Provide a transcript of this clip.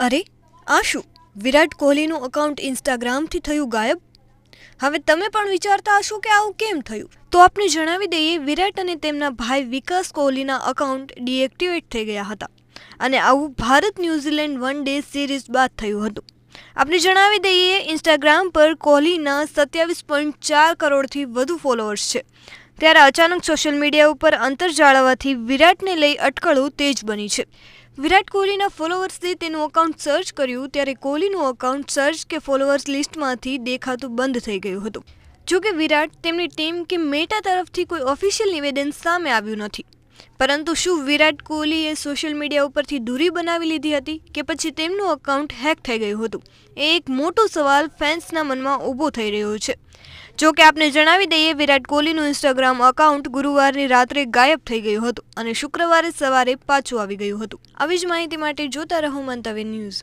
અરે આ શું? વિરાટ કોહલીનું અકાઉન્ટ ઇન્સ્ટાગ્રામથી થયું ગાયબ. હવે તમે પણ વિચારતા હશો કે આવું કેમ થયું. તો આપને જણાવી દઈએ, વિરાટ અને તેમના ભાઈ વિકાસ કોહલીના અકાઉન્ટ ડીએક્ટિવેટ થઈ ગયા હતા અને આવું Bharat New Zealand one day series બાદ થયું હતું. આપને જણાવી દઈએ, ઇન્સ્ટાગ્રામ પર કોહલીના 27.4 કરોડથી વધુ ફોલોઅર્સ છે. ત્યારે અચાનક સોશિયલ મીડિયા ઉપર અંતર જાળવવાથી વિરાટને લઈ અટકળો તેજ બની છે. વિરાટ કોહલીના ફોલોઅર્સે તેનું અકાઉન્ટ સર્ચ કર્યું ત્યારે કોહલીનું અકાઉન્ટ સર્ચ કે ફોલોઅર્સ લિસ્ટમાંથી દેખાતું બંધ થઈ ગયું હતું. જોકે વિરાટ, તેમની ટીમ કે મેટા તરફથી કોઈ ઓફિશિયલ નિવેદન સામે આવ્યું નથી. પરંતુ શું વિરાટ કોહલીએ સોશિયલ મીડિયા ઉપરથી દૂરી બનાવી લીધી હતી કે પછી તેમનું અકાઉન્ટ હેક થઈ ગયું હતું? એ એક મોટો સવાલ ફેન્સના મનમાં ઊભો થઈ રહ્યો છે. જો કે આપને જણાવી દઈએ, વિરાટ કોહલીનું ઇન્સ્ટાગ્રામ અકાઉન્ટ ગુરુવારની રાત્રે ગાયબ થઈ ગયું હતું અને શુક્રવારે સવારે પાછું આવી ગયું હતું. આવી જ માહિતી માટે જોતા રહો મંતવ્ય ન્યૂઝ.